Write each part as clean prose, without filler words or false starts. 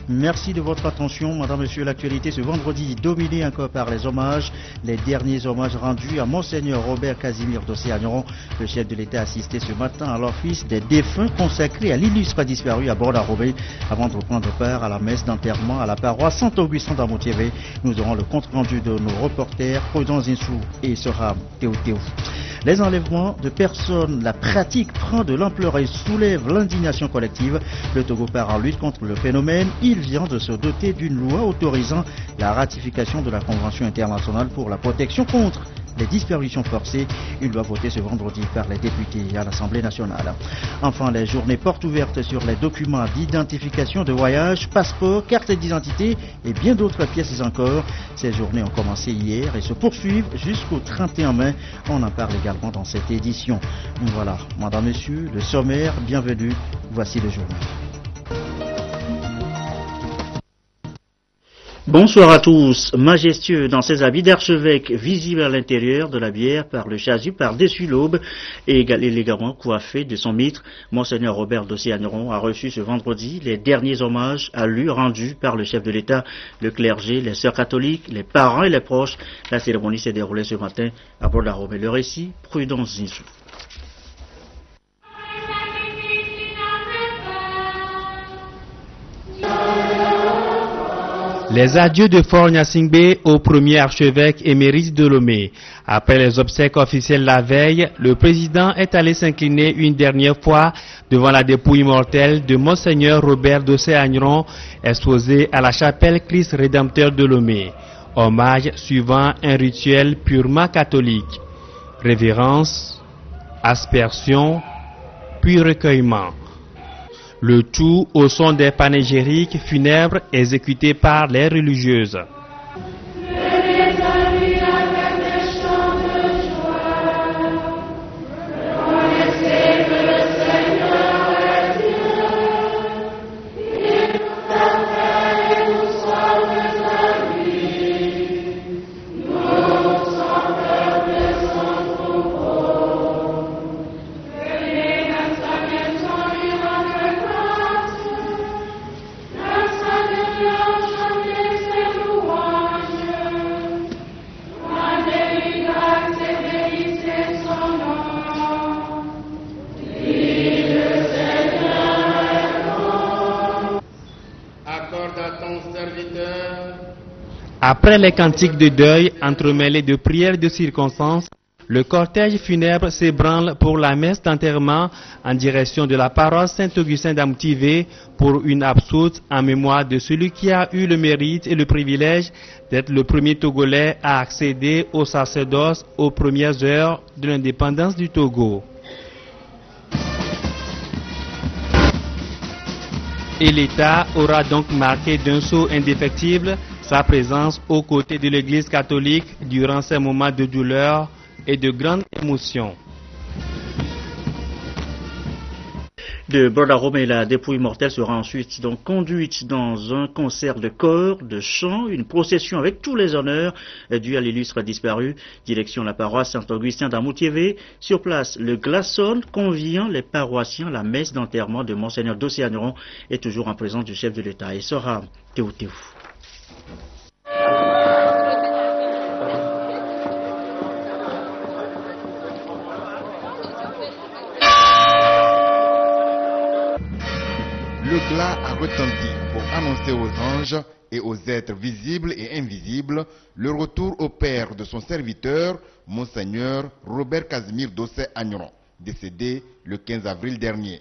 Merci de votre attention, madame, monsieur. L'actualité ce vendredi dominée encore par les hommages. Les derniers hommages rendus à Monseigneur Robert Casimir Dossé-Agneron. Le chef de l'État a assisté ce matin à l'office des défunts consacré à l'illustre disparu à Bordeaux-Robé avant de prendre part à la messe d'enterrement à la paroisse Saint-Augustin d'Amoutiévé. Nous aurons le compte rendu de nos reporters Prudence Insou et Soram Théo. Les enlèvements de personnes, la pratique prend de l'ampleur et soulève l'indignation collective. Le Togo part en lutte contre le phénomène. Il vient de se doter d'une loi autorisant la ratification de la Convention internationale pour la protection contre les disparitions forcées. Une loi votée ce vendredi par les députés à l'Assemblée nationale. Enfin, les journées portes ouvertes sur les documents d'identification de voyage, passeports, cartes d'identité et bien d'autres pièces encore. Ces journées ont commencé hier et se poursuivent jusqu'au 31 mai. On en parle également dans cette édition. Voilà, madame, monsieur, le sommaire, bienvenue. Voici le journal. Bonsoir à tous. Majestueux dans ses habits d'archevêque, visible à l'intérieur de la bière par le chasuble par-dessus l'aube et élégamment coiffé de son mitre, Monseigneur Robert Dossé-Agneron a reçu ce vendredi les derniers hommages à lui rendus par le chef de l'État, le clergé, les sœurs catholiques, les parents et les proches. La cérémonie s'est déroulée ce matin à Bordeaux-Robé. Le récit, Prudence Zinsou. Les adieux de Fort Gnassingbé au premier archevêque émérite de Lomé. Après les obsèques officielles la veille, le président est allé s'incliner une dernière fois devant la dépouille mortelle de Monseigneur Robert Dossé-Agneron, exposé à la chapelle Christ Rédempteur de Lomé. Hommage suivant un rituel purement catholique. Révérence, aspersion, puis recueillement. Le tout au son des panégyriques funèbres exécutés par les religieuses. Après les cantiques de deuil entremêlés de prières de circonstance, le cortège funèbre s'ébranle pour la messe d'enterrement en direction de la paroisse Saint-Augustin d'Amoutiévé pour une absoute en mémoire de celui qui a eu le mérite et le privilège d'être le premier Togolais à accéder au sacerdoce aux premières heures de l'indépendance du Togo. Et l'État aura donc marqué d'un sceau indéfectible sa présence aux côtés de l'Église catholique durant ces moments de douleur et de grande émotion. De Bordeaux-Robé, la dépouille mortelle sera ensuite donc conduite dans un concert de chœur, de chant, une procession avec tous les honneurs dus à l'illustre disparu. Direction la paroisse Saint-Augustin d'Amoutiévé. Sur place, le glaçon conviant les paroissiens. La messe d'enterrement de Monseigneur Dossé-Agneron est toujours en présence du chef de l'État. Et sera Théo. Le glas a retenti pour annoncer aux anges et aux êtres visibles et invisibles le retour au Père de son serviteur, Monseigneur Robert Casimir Dossé-Agneron, décédé le 15 avril dernier.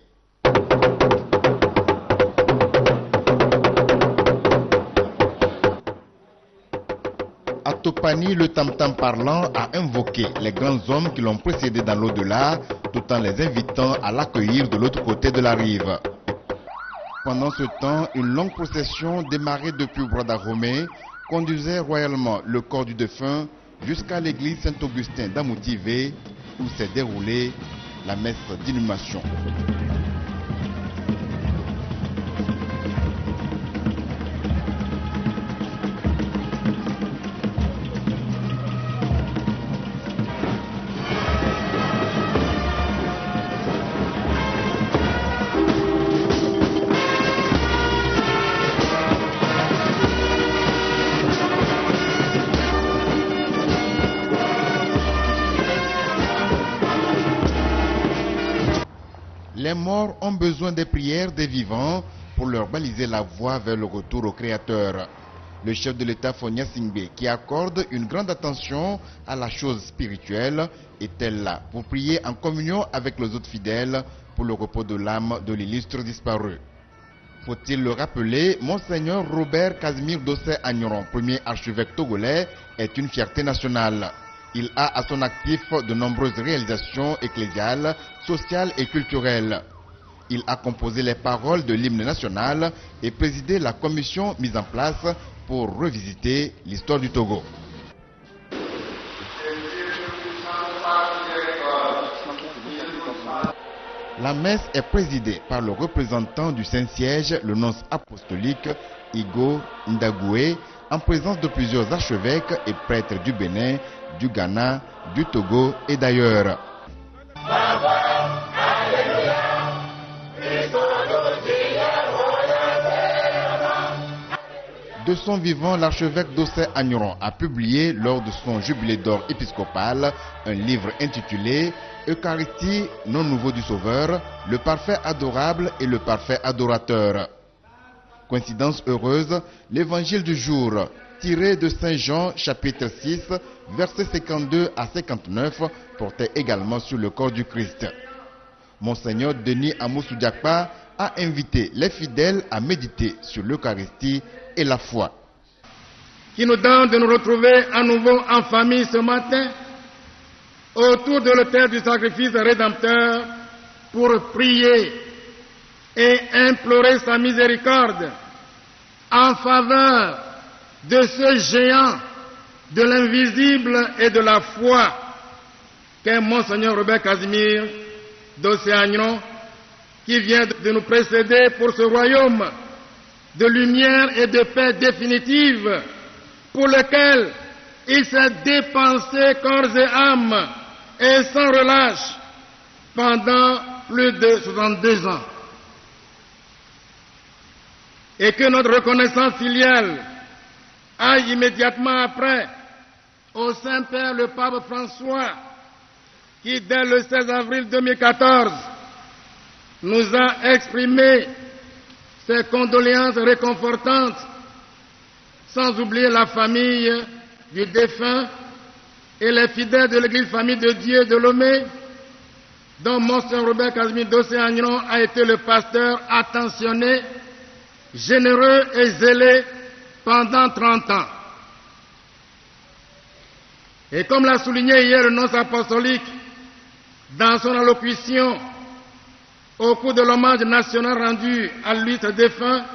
À Topani, le tam-tam parlant a invoqué les grands hommes qui l'ont précédé dans l'au-delà, tout en les invitant à l'accueillir de l'autre côté de la rive. Pendant ce temps, une longue procession démarrée depuis Bordeaux-Robé conduisait royalement le corps du défunt jusqu'à l'église Saint-Augustin d'Amoutiévé où s'est déroulée la messe d'inhumation. morts ont besoin des prières des vivants pour leur baliser la voie vers le retour au Créateur. Le chef de l'État Fonia Singbe, qui accorde une grande attention à la chose spirituelle, est-elle là pour prier en communion avec les autres fidèles pour le repos de l'âme de l'illustre disparu. Faut-il le rappeler, Monseigneur Robert Casimir Dossé Agneron, premier archevêque togolais, est une fierté nationale. Il a à son actif de nombreuses réalisations ecclésiales, sociales et culturelles. Il a composé les paroles de l'hymne national et présidé la commission mise en place pour revisiter l'histoire du Togo. La messe est présidée par le représentant du Saint-Siège, le nonce apostolique Igo Ndagoué, en présence de plusieurs archevêques et prêtres du Bénin, du Ghana, du Togo et d'ailleurs. De son vivant, l'archevêque Dossé Agneron a publié lors de son jubilé d'or épiscopal un livre intitulé « Eucharistie, nom nouveau du Sauveur, le parfait adorable et le parfait adorateur ». Coïncidence heureuse, l'évangile du jour, tiré de Saint Jean chapitre 6, versets 52 à 59, portait également sur le corps du Christ. Monseigneur Denis Amoussou Diakpa a invité les fidèles à méditer sur l'Eucharistie et la foi. Qui nous donne de nous retrouver à nouveau en famille ce matin, autour de l'autel du sacrifice rédempteur, pour prier et implorer sa miséricorde en faveur de ce géant de l'invisible et de la foi qu'est Monseigneur Robert Casimir Dossé Agneron, qui vient de nous précéder pour ce royaume de lumière et de paix définitive, pour lequel il s'est dépensé corps et âme et sans relâche pendant plus de 62 ans. Et que notre reconnaissance filiale aille immédiatement après au Saint-Père le Pape François, qui dès le 16 avril 2014 nous a exprimé ses condoléances réconfortantes, sans oublier la famille du défunt et les fidèles de l'église Famille de Dieu de Lomé, dont Monseigneur Robert Casimir Dossé Agneron a été le pasteur attentionné, généreux et zélé pendant 30 ans. Et comme l'a souligné hier le nonce apostolique dans son allocution au cours de l'hommage national rendu à l'illustre défunt,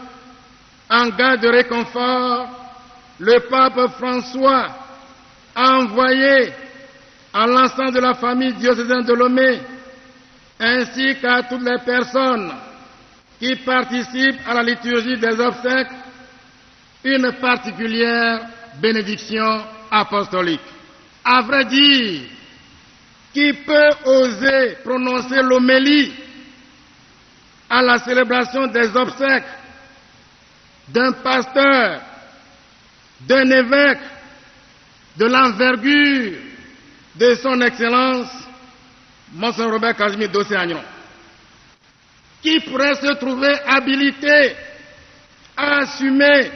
en garde de réconfort, le pape François a envoyé à l'ensemble de la famille diocésaine de Lomé, ainsi qu'à toutes les personnes qui participent à la liturgie des obsèques, une particulière bénédiction apostolique. À vrai dire, qui peut oser prononcer l'homélie à la célébration des obsèques d'un pasteur, d'un évêque, de l'envergure de son Excellence, Monseigneur Robert Casimir Dossé Agneron, qui pourrait se trouver habilité à assumer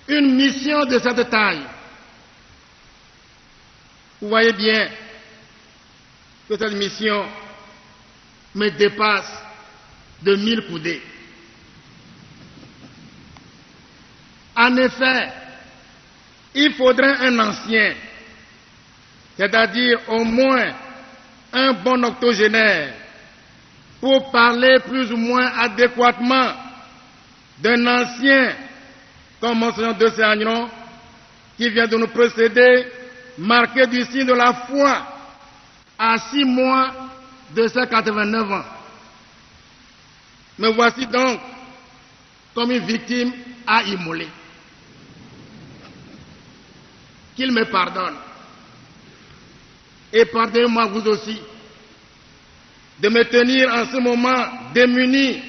une mission de cette taille? Vous voyez bien que cette mission me dépasse de 1000 coudées. En effet, il faudrait un ancien, c'est-à-dire au moins un bon octogénaire, pour parler plus ou moins adéquatement d'un ancien comme Monseigneur Dossé Agneron, qui vient de nous précéder, marqué du signe de la foi à 6 mois de ses 89 ans. Me voici donc comme une victime à immoler. Qu'il me pardonne. Et pardonnez-moi vous aussi de me tenir en ce moment démuni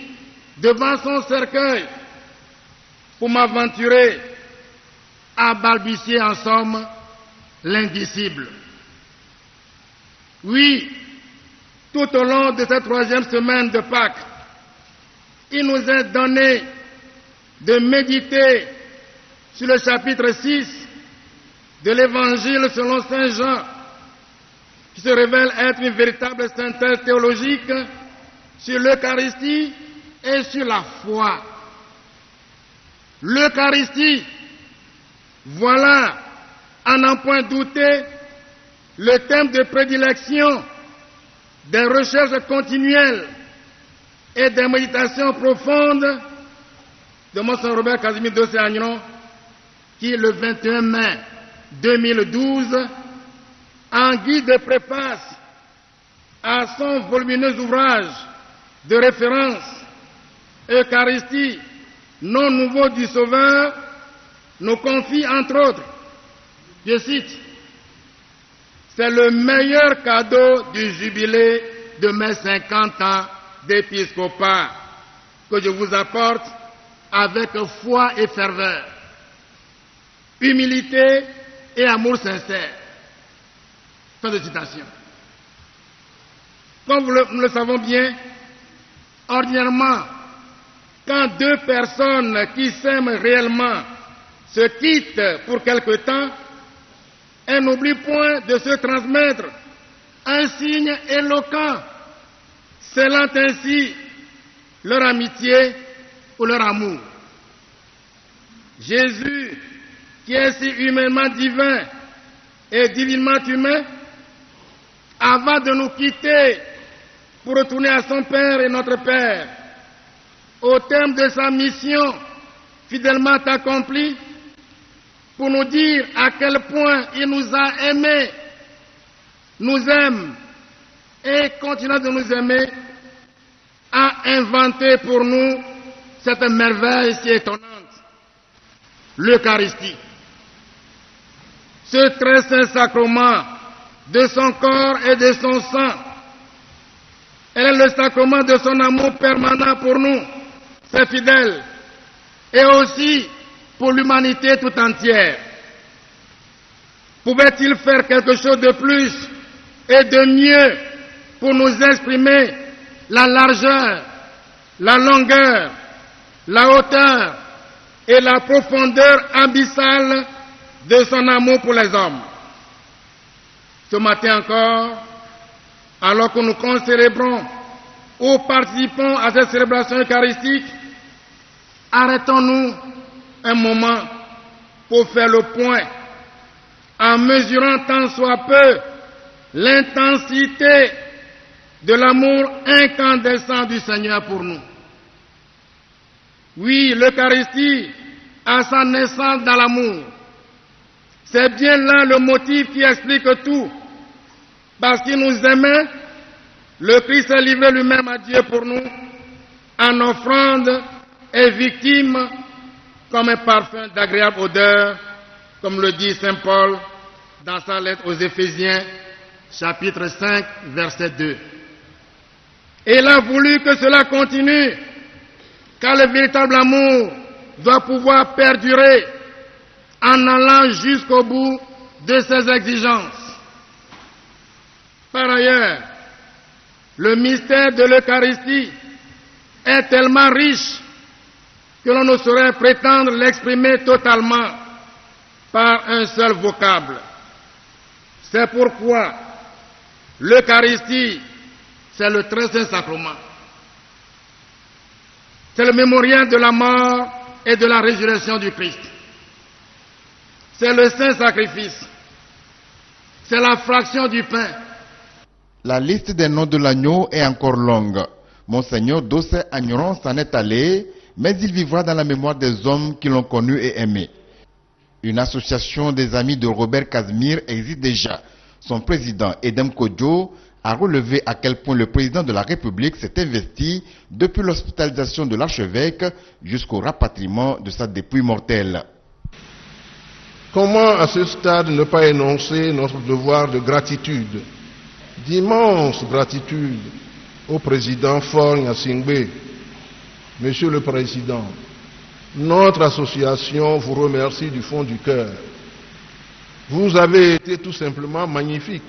devant son cercueil pour m'aventurer à balbutier en somme l'indicible. Oui, tout au long de cette 3e semaine de Pâques, il nous est donné de méditer sur le chapitre 6 de l'Évangile selon Saint Jean, qui se révèle être une véritable synthèse théologique sur l'Eucharistie et sur la foi. L'Eucharistie, voilà, à n'en point douter, le thème de prédilection des recherches continuelles et des méditations profondes de Monseigneur Robert Casimir Dossé-Agneron, qui, le 21 mai 2012, en guide de préface à son volumineux ouvrage de référence Eucharistie, nom nouveau du Sauveur, nous confie entre autres, je cite, c'est le meilleur cadeau du jubilé de mes 50 ans d'épiscopat que je vous apporte avec foi et ferveur, humilité et amour sincère. Fin de citation. Comme nous le savons bien, ordinairement, quand deux personnes qui s'aiment réellement se quittent pour quelque temps, elles n'oublient point de se transmettre un signe éloquent, scellant ainsi leur amitié ou leur amour. Jésus, qui est si humainement divin et divinement humain, avant de nous quitter pour retourner à son Père et notre Père, au terme de sa mission fidèlement accomplie, pour nous dire à quel point il nous a aimés, nous aime et continue de nous aimer, a inventé pour nous cette merveille si étonnante, l'Eucharistie. Ce très saint sacrement de son corps et de son sang, elle est le sacrement de son amour permanent pour nous, ses fidèles, et aussi pour l'humanité tout entière. Pouvait-il faire quelque chose de plus et de mieux pour nous exprimer la largeur, la longueur, la hauteur et la profondeur abyssale de son amour pour les hommes? Ce matin encore, alors que nous concélébrons ou participons à cette célébration eucharistique, arrêtons-nous un moment pour faire le point en mesurant tant soit peu l'intensité de l'amour incandescent du Seigneur pour nous. Oui, l'Eucharistie a sa naissance dans l'amour. C'est bien là le motif qui explique tout. Parce qu'il nous aimait, le Christ a livré lui-même à Dieu pour nous, en offrande et victime, comme un parfum d'agréable odeur, comme le dit saint Paul dans sa lettre aux Éphésiens, chapitre 5, verset 2. Et il a voulu que cela continue, car le véritable amour doit pouvoir perdurer en allant jusqu'au bout de ses exigences. Par ailleurs, le mystère de l'Eucharistie est tellement riche que l'on ne saurait prétendre l'exprimer totalement par un seul vocable. C'est pourquoi l'Eucharistie, c'est le très saint sacrement. C'est le mémorial de la mort et de la résurrection du Christ. C'est le saint sacrifice. C'est la fraction du pain. La liste des noms de l'agneau est encore longue. Monseigneur Dossé-Agneron s'en est allé, mais il vivra dans la mémoire des hommes qui l'ont connu et aimé. Une association des amis de Robert Casimir existe déjà. Son président, Edem Kodjo, a relevé à quel point le président de la République s'est investi depuis l'hospitalisation de l'archevêque jusqu'au rapatriement de sa dépouille mortelle. Comment à ce stade ne pas énoncer notre devoir de gratitude, d'immense gratitude au président Faure Gnassingbé. Monsieur le Président, notre association vous remercie du fond du cœur. Vous avez été tout simplement magnifique.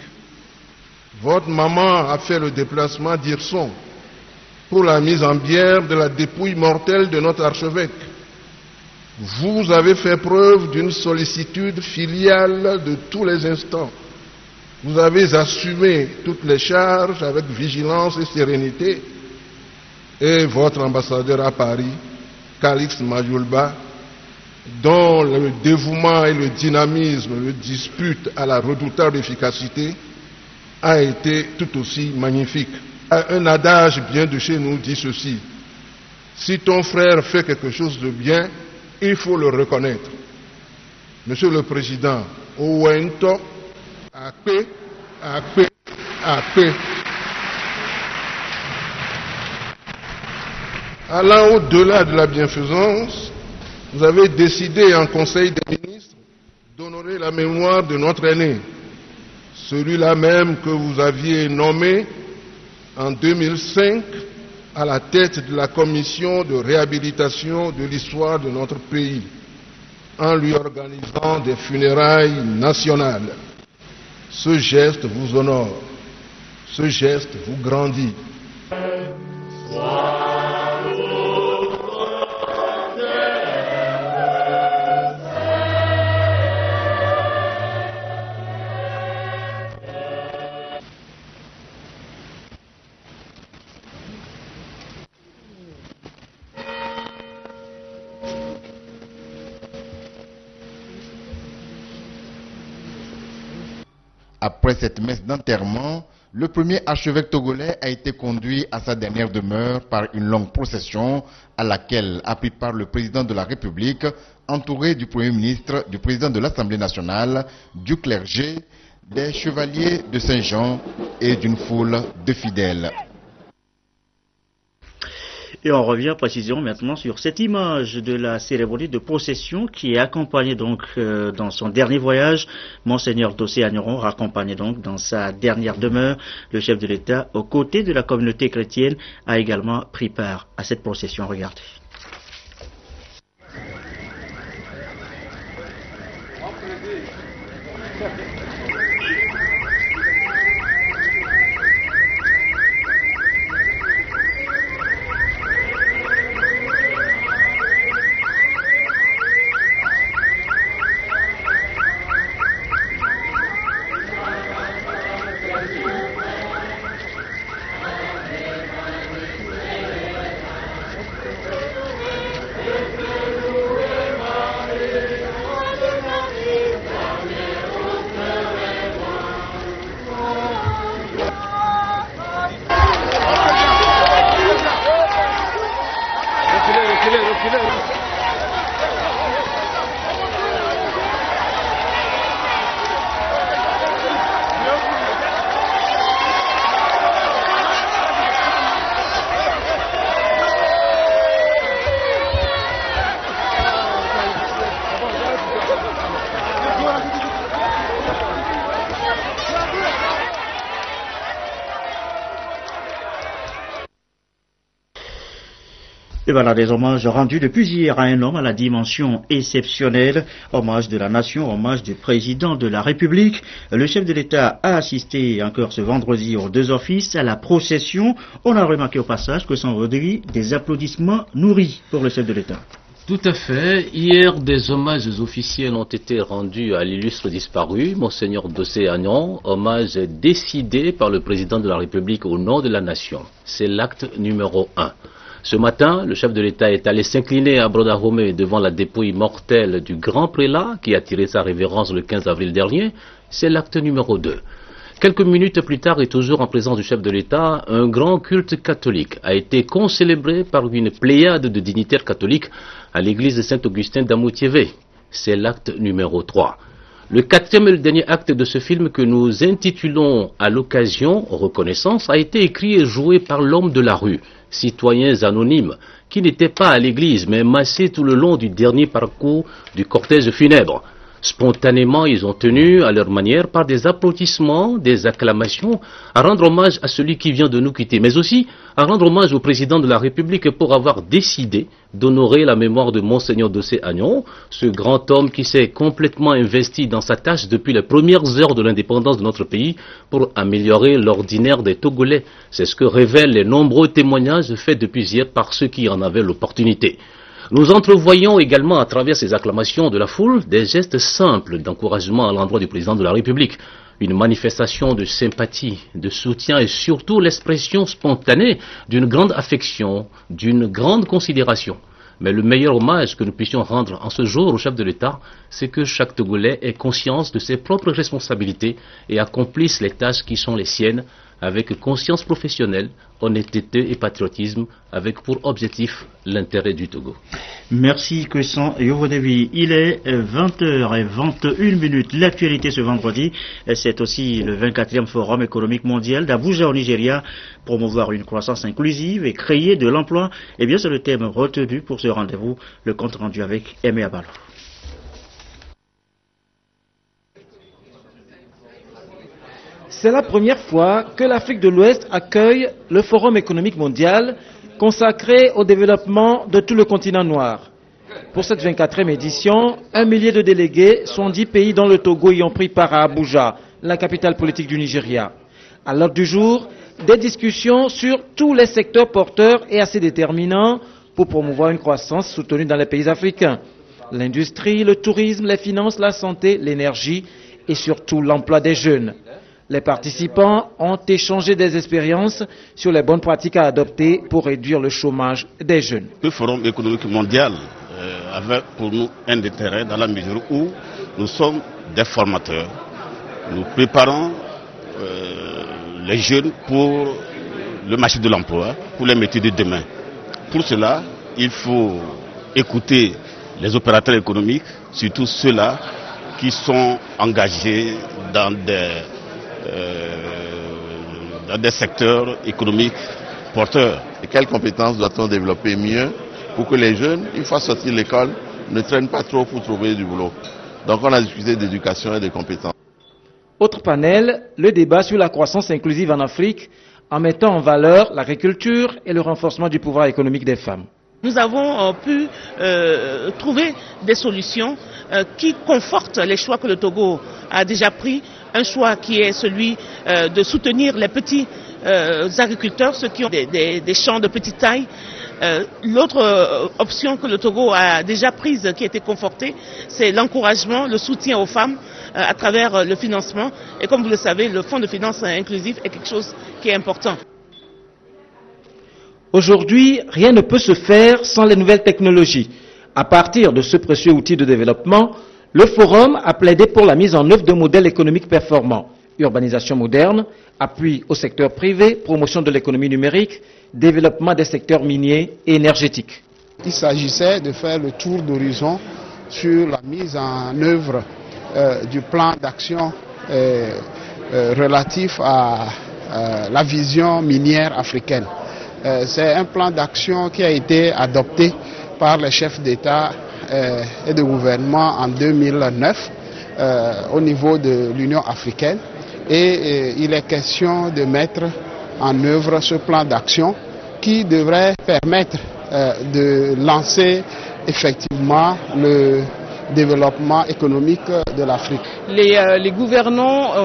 Votre maman a fait le déplacement d'Hirson pour la mise en bière de la dépouille mortelle de notre archevêque. Vous avez fait preuve d'une sollicitude filiale de tous les instants. Vous avez assumé toutes les charges avec vigilance et sérénité. Et votre ambassadeur à Paris, Calixte Majulba, dont le dévouement et le dynamisme le disputent à la redoutable efficacité, a été tout aussi magnifique. Un adage bien de chez nous dit ceci: si ton frère fait quelque chose de bien, il faut le reconnaître. Monsieur le Président, Owento, Akpe. Allant au-delà de la bienfaisance, vous avez décidé en Conseil des ministres d'honorer la mémoire de notre aîné, celui-là même que vous aviez nommé en 2005 à la tête de la commission de réhabilitation de l'histoire de notre pays, en lui organisant des funérailles nationales. Ce geste vous honore, ce geste vous grandit. Après cette messe d'enterrement, le premier archevêque togolais a été conduit à sa dernière demeure par une longue procession à laquelle a pris part le président de la République, entouré du Premier ministre, du président de l'Assemblée nationale, du clergé, des chevaliers de Saint-Jean et d'une foule de fidèles. Et on revient précisément maintenant sur cette image de la cérémonie de procession qui est accompagnée donc dans son dernier voyage. Monseigneur Dossé Agneron raccompagné donc dans sa dernière demeure. Le chef de l'État, aux côtés de la communauté chrétienne, a également pris part à cette procession. Regardez. Et voilà des hommages rendus depuis hier à un homme à la dimension exceptionnelle. Hommage de la nation, hommage du président de la République. Le chef de l'État a assisté encore ce vendredi aux deux offices à la procession. On a remarqué au passage que sont redits des applaudissements nourris pour le chef de l'État. Tout à fait. Hier, des hommages officiels ont été rendus à l'illustre disparu, Monseigneur Dossé Agneron, hommage décidé par le président de la République au nom de la nation. C'est l'acte numéro 1. Ce matin, le chef de l'État est allé s'incliner à Brodahome devant la dépouille mortelle du grand prélat qui a tiré sa révérence le 15 avril dernier. C'est l'acte numéro 2. Quelques minutes plus tard et toujours en présence du chef de l'État, un grand culte catholique a été concélébré par une pléiade de dignitaires catholiques à l'église de Saint-Augustin d'Amoutiévé. C'est l'acte numéro 3. Le quatrième et le dernier acte de ce film que nous intitulons à l'occasion Reconnaissance a été écrit et joué par l'homme de la rue, citoyens anonymes, qui n'étaient pas à l'église mais massés tout le long du dernier parcours du cortège funèbre. Spontanément, ils ont tenu, à leur manière, par des applaudissements, des acclamations, à rendre hommage à celui qui vient de nous quitter, mais aussi à rendre hommage au président de la République pour avoir décidé d'honorer la mémoire de Monseigneur Dossé Agnon, ce grand homme qui s'est complètement investi dans sa tâche depuis les premières heures de l'indépendance de notre pays pour améliorer l'ordinaire des Togolais. C'est ce que révèlent les nombreux témoignages faits depuis hier par ceux qui en avaient l'opportunité. Nous entrevoyons également à travers ces acclamations de la foule des gestes simples d'encouragement à l'endroit du président de la République, une manifestation de sympathie, de soutien et surtout l'expression spontanée d'une grande affection, d'une grande considération. Mais le meilleur hommage que nous puissions rendre en ce jour au chef de l'État, c'est que chaque Togolais ait conscience de ses propres responsabilités et accomplisse les tâches qui sont les siennes avec conscience professionnelle, honnêteté et patriotisme, avec pour objectif l'intérêt du Togo. Merci Crescent Yovodevi. Il est 20h21. L'actualité ce vendredi, c'est aussi le 24e Forum économique mondial d'Abuja au Nigeria. Promouvoir une croissance inclusive et créer de l'emploi. Eh bien, c'est le thème retenu pour ce rendez-vous. Le compte rendu avec Aimé Abalo. C'est la première fois que l'Afrique de l'Ouest accueille le Forum économique mondial consacré au développement de tout le continent noir. Pour cette 24e édition, 1 millier de délégués sont 10 pays dont le Togo y ont pris part à Abuja, la capitale politique du Nigeria. À l'ordre du jour, des discussions sur tous les secteurs porteurs et assez déterminants pour promouvoir une croissance soutenue dans les pays africains. L'industrie, le tourisme, les finances, la santé, l'énergie et surtout l'emploi des jeunes. Les participants ont échangé des expériences sur les bonnes pratiques à adopter pour réduire le chômage des jeunes. Le Forum économique mondial avait pour nous un intérêt dans la mesure où nous sommes des formateurs. Nous préparons les jeunes pour le marché de l'emploi, pour les métiers de demain. Pour cela, il faut écouter les opérateurs économiques, surtout ceux-là qui sont engagés dans des secteurs économiques porteurs. Et quelles compétences doit-on développer mieux pour que les jeunes, une fois sortis de l'école, ne traînent pas trop pour trouver du boulot? Donc on a discuté d'éducation et de compétences. Autre panel, le débat sur la croissance inclusive en Afrique en mettant en valeur l'agriculture et le renforcement du pouvoir économique des femmes. Nous avons pu trouver des solutions qui confortent les choix que le Togo a déjà pris. Un choix qui est celui de soutenir les petits agriculteurs, ceux qui ont des champs de petite taille. L'autre option que le Togo a déjà prise, qui a été confortée, c'est l'encouragement, le soutien aux femmes à travers le financement. Et comme vous le savez, le fonds de finance inclusif est quelque chose qui est important. Aujourd'hui, rien ne peut se faire sans les nouvelles technologies. À partir de ce précieux outil de développement, le Forum a plaidé pour la mise en œuvre de modèles économiques performants. Urbanisation moderne, appui au secteur privé, promotion de l'économie numérique, développement des secteurs miniers et énergétiques. Il s'agissait de faire le tour d'horizon sur la mise en œuvre du plan d'action relatif à la vision minière africaine. C'est un plan d'action qui a été adopté par les chefs d'État et de gouvernement en 2009 au niveau de l'Union africaine. Et il est question de mettre en œuvre ce plan d'action qui devrait permettre de lancer effectivement le développement économique de l'Afrique. Les gouvernants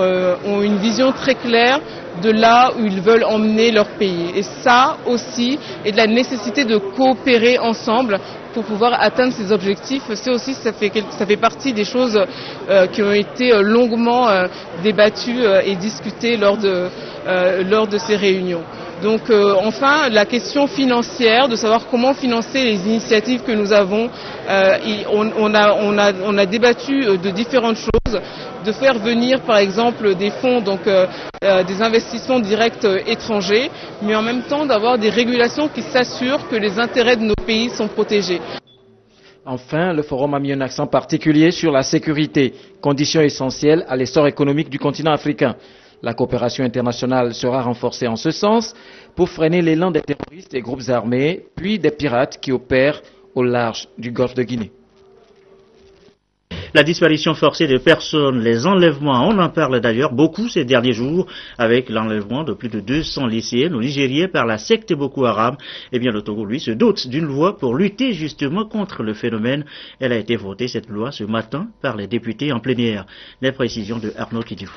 ont une vision très claire de là où ils veulent emmener leur pays. Et ça aussi, et de la nécessité de coopérer ensemble pour pouvoir atteindre ces objectifs. C'est aussi, ça fait partie des choses qui ont été longuement débattues et discutées lors de ces réunions. Donc enfin, la question financière, de savoir comment financer les initiatives que nous avons, on a débattu de différentes choses, de faire venir par exemple des fonds, donc des investissements directs étrangers, mais en même temps d'avoir des régulations qui s'assurent que les intérêts de nos pays sont protégés. Enfin, le Forum a mis un accent particulier sur la sécurité, condition essentielle à l'essor économique du continent africain. La coopération internationale sera renforcée en ce sens pour freiner l'élan des terroristes et groupes armés, puis des pirates qui opèrent au large du golfe de Guinée. La disparition forcée de personnes, les enlèvements, on en parle d'ailleurs beaucoup ces derniers jours avec l'enlèvement de plus de 200 lycéennes au Nigeria par la secte Boko Haram. Eh bien, le Togo, lui, se dote d'une loi pour lutter justement contre le phénomène. Elle a été votée, cette loi, ce matin par les députés en plénière. Les précisions de Arnaud Kidjou.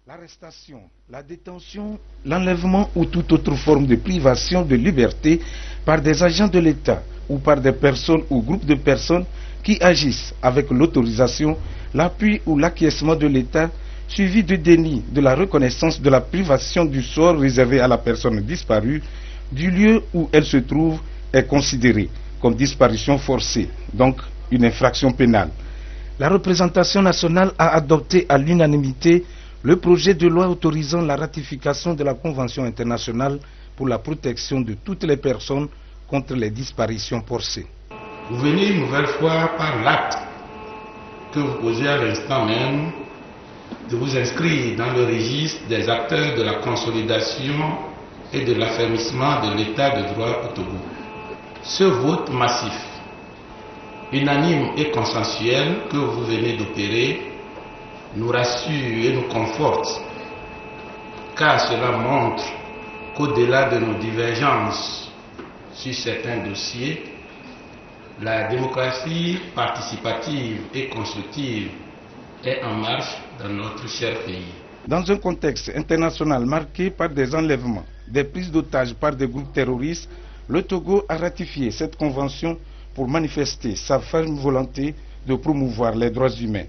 L'arrestation, la détention, l'enlèvement ou toute autre forme de privation de liberté par des agents de l'État ou par des personnes ou groupes de personnes qui agissent avec l'autorisation, l'appui ou l'acquiescement de l'État, suivi de déni de la reconnaissance de la privation du sort réservé à la personne disparue, du lieu où elle se trouve, est considéré comme disparition forcée, donc une infraction pénale. La représentation nationale a adopté à l'unanimité le projet de loi autorisant la ratification de la Convention internationale pour la protection de toutes les personnes contre les disparitions forcées. Vous venez une nouvelle fois par l'acte que vous posez à l'instant même de vous inscrire dans le registre des acteurs de la consolidation et de l'affermissement de l'état de droit au Togo. Ce vote massif, unanime et consensuel que vous venez d'opérer nous rassure et nous conforte, car cela montre qu'au-delà de nos divergences sur certains dossiers, la démocratie participative et constructive est en marche dans notre cher pays. Dans un contexte international marqué par des enlèvements, des prises d'otages par des groupes terroristes, le Togo a ratifié cette convention pour manifester sa ferme volonté de promouvoir les droits humains.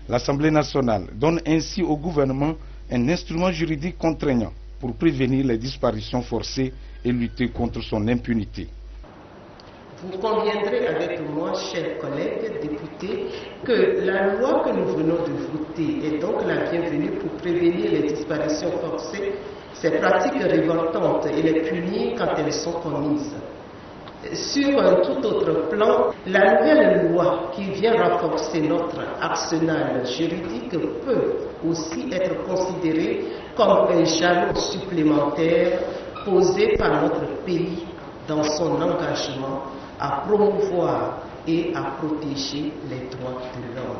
L'Assemblée nationale donne ainsi au gouvernement un instrument juridique contraignant pour prévenir les disparitions forcées et lutter contre son impunité. Vous conviendrez avec moi, chers collègues députés, que la loi que nous venons de voter est donc la bienvenue pour prévenir les disparitions forcées, ces pratiques révoltantes et les punir quand elles sont commises. Sur un tout autre plan, la nouvelle loi qui vient renforcer notre arsenal juridique peut aussi être considérée comme un jalon supplémentaire posé par notre pays dans son engagement à promouvoir et à protéger les droits de l'homme.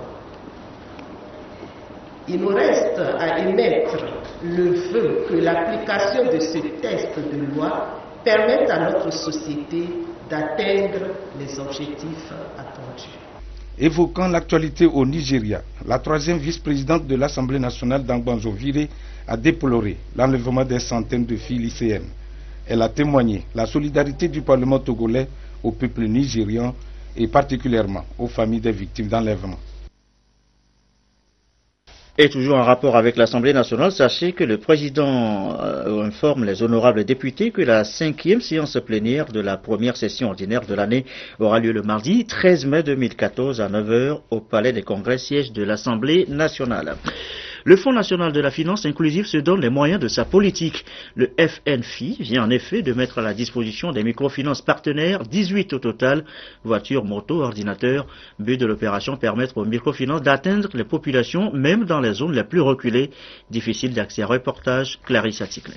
Il nous reste à émettre le vœu que l'application de ce texte de loi permette à notre société d'atteindre les objectifs attendus. Évoquant l'actualité au Nigeria, la troisième vice-présidente de l'Assemblée nationale d'Angbanzo Viré a déploré l'enlèvement des centaines de filles lycéennes. Elle a témoigné la solidarité du Parlement togolais au peuple nigérian et particulièrement aux familles des victimes d'enlèvement. Et toujours en rapport avec l'Assemblée nationale, sachez que le président informe les honorables députés que la 5e séance plénière de la première session ordinaire de l'année aura lieu le mardi 13 mai 2014 à 9h au Palais des Congrès, siège de l'Assemblée nationale. Le Fonds national de la finance inclusive se donne les moyens de sa politique. Le FNFI vient en effet de mettre à la disposition des microfinances partenaires, 18 au total, voitures, motos, ordinateurs. But de l'opération, permettre aux microfinances d'atteindre les populations, même dans les zones les plus reculées. Difficile d'accès. Reportage, Clarisse Aticlé.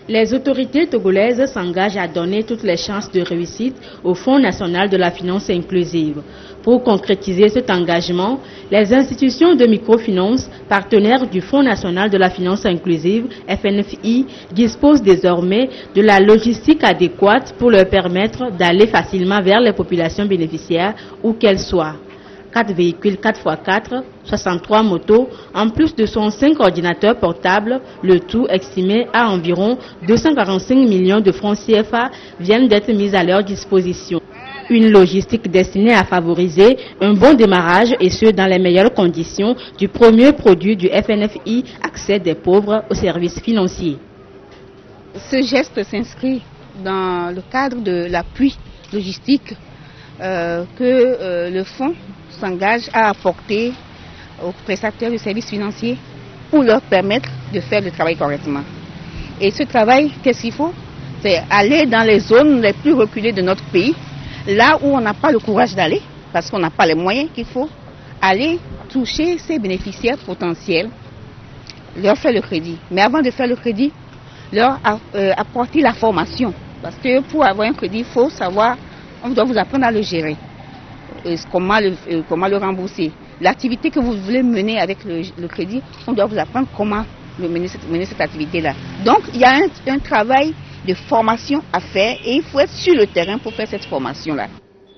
Les autorités togolaises s'engagent à donner toutes les chances de réussite au Fonds national de la finance inclusive. Pour concrétiser cet engagement, les institutions de microfinance, partenaires du Fonds national de la finance inclusive, FNFI, disposent désormais de la logistique adéquate pour leur permettre d'aller facilement vers les populations bénéficiaires où qu'elles soient. 4 véhicules 4x4, 63 motos, en plus de 105 ordinateurs portables, le tout estimé à environ 245 millions de francs CFA viennent d'être mis à leur disposition. Une logistique destinée à favoriser un bon démarrage et ce dans les meilleures conditions du premier produit du FNFI, accès des pauvres aux services financiers. Ce geste s'inscrit dans le cadre de l'appui logistique que le fonds s'engage à apporter aux prestataires de services financiers pour leur permettre de faire le travail correctement. Et ce travail, qu'est-ce qu'il faut? C'est aller dans les zones les plus reculées de notre pays, là où on n'a pas le courage d'aller, parce qu'on n'a pas les moyens qu'il faut, aller toucher ces bénéficiaires potentiels, leur faire le crédit. Mais avant de faire le crédit, leur apporter la formation Parce que pour avoir un crédit, il faut savoir, on doit vous apprendre à le gérer, comment le rembourser. L'activité que vous voulez mener avec le crédit, on doit vous apprendre comment mener cette activité-là. Donc, il y a un travail de formation à faire et il faut être sur le terrain pour faire cette formation-là.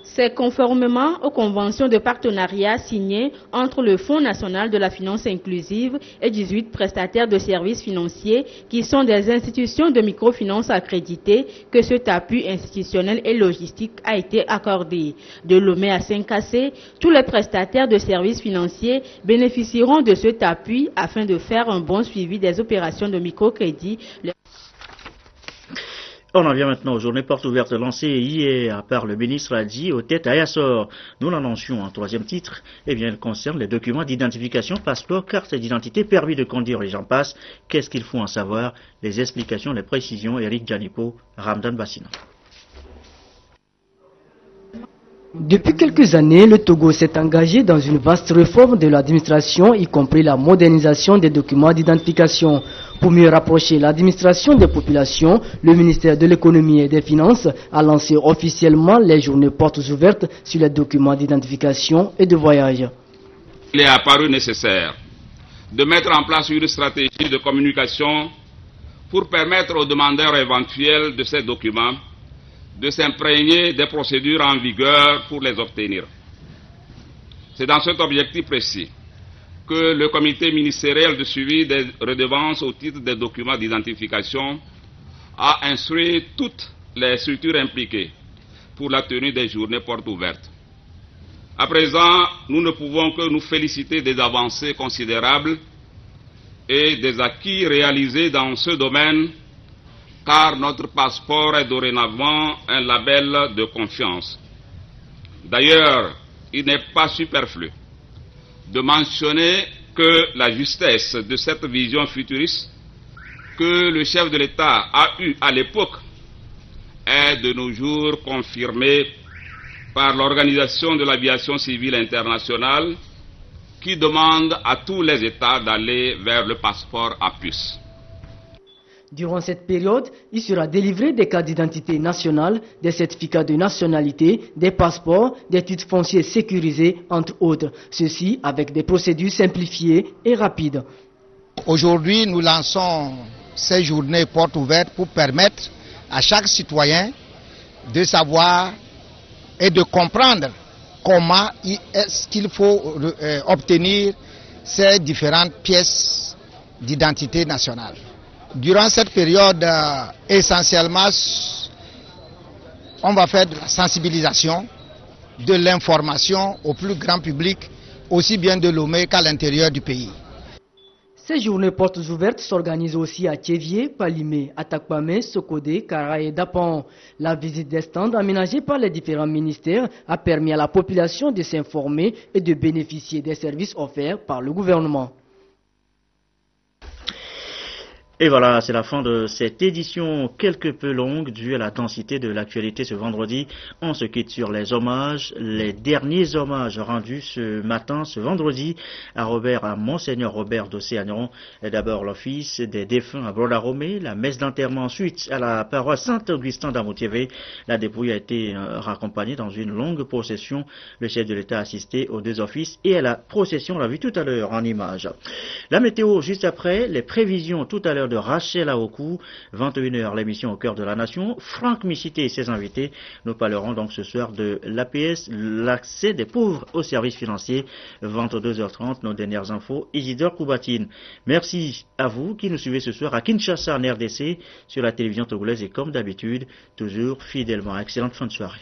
C'est conformément aux conventions de partenariat signées entre le Fonds national de la finance inclusive et 18 prestataires de services financiers qui sont des institutions de microfinance accréditées que cet appui institutionnel et logistique a été accordé. De Lomé à Saint-Cassé, tous les prestataires de services financiers bénéficieront de cet appui afin de faire un bon suivi des opérations de microcrédit. On en vient maintenant aux journées portes ouvertes lancées hier par le ministre Adji au tête à Yassor. Nous l'annoncions en troisième titre. Eh bien, elle concerne les documents d'identification, passeport, carte d'identité, permis de conduire, les gens passent. Qu'est-ce qu'il faut en savoir? Les explications, les précisions, Eric Djanipo, Ramdan Bassina. Depuis quelques années, le Togo s'est engagé dans une vaste réforme de l'administration, y compris la modernisation des documents d'identification. Pour mieux rapprocher l'administration des populations, le ministère de l'économie et des finances a lancé officiellement les journées portes ouvertes sur les documents d'identification et de voyage. Il est apparu nécessaire de mettre en place une stratégie de communication pour permettre aux demandeurs éventuels de ces documents de s'imprégner des procédures en vigueur pour les obtenir. C'est dans cet objectif précis que le comité ministériel de suivi des redevances au titre des documents d'identification a instruit toutes les structures impliquées pour la tenue des journées portes ouvertes. À présent, nous ne pouvons que nous féliciter des avancées considérables et des acquis réalisés dans ce domaine, car notre passeport est dorénavant un label de confiance. D'ailleurs, il n'est pas superflu de mentionner que la justesse de cette vision futuriste que le chef de l'État a eue à l'époque est de nos jours confirmée par l'Organisation de l'aviation civile internationale qui demande à tous les États d'aller vers le passeport à puce. Durant cette période, il sera délivré des cartes d'identité nationales, des certificats de nationalité, des passeports, des titres fonciers sécurisés, entre autres. Ceci avec des procédures simplifiées et rapides. Aujourd'hui, nous lançons ces journées portes ouvertes pour permettre à chaque citoyen de savoir et de comprendre comment est-ce qu'il faut obtenir ces différentes pièces d'identité nationale. Durant cette période, essentiellement, on va faire de la sensibilisation, de l'information au plus grand public, aussi bien de Lomé qu'à l'intérieur du pays. Ces journées portes ouvertes s'organisent aussi à Tchévié, Palimé, Atakpamé, Sokodé, Kara et Dapon. La visite des stands aménagés par les différents ministères a permis à la population de s'informer et de bénéficier des services offerts par le gouvernement. Et voilà, c'est la fin de cette édition quelque peu longue due à la densité de l'actualité ce vendredi. On se quitte sur les hommages, les derniers hommages rendus ce matin, ce vendredi, à Monseigneur Robert Dossé-Agneron. D'abord l'office des défunts à Brodaromé, la messe d'enterrement ensuite à la paroisse Saint-Augustin d'Amoutiévé. La dépouille a été raccompagnée dans une longue procession. Le chef de l'État a assisté aux deux offices et à la procession, on l'a vu tout à l'heure en image. La météo juste après, les prévisions tout à l'heure de Rachel Aokou, 21h, l'émission au cœur de la nation. Franck Michité et ses invités. Nous parlerons donc ce soir de l'APS, l'accès des pauvres aux services financiers. 22h30, nos dernières infos. Isidore Koubatine. Merci à vous qui nous suivez ce soir à Kinshasa en RDC, sur la télévision togolaise et comme d'habitude, toujours fidèlement. Excellente fin de soirée.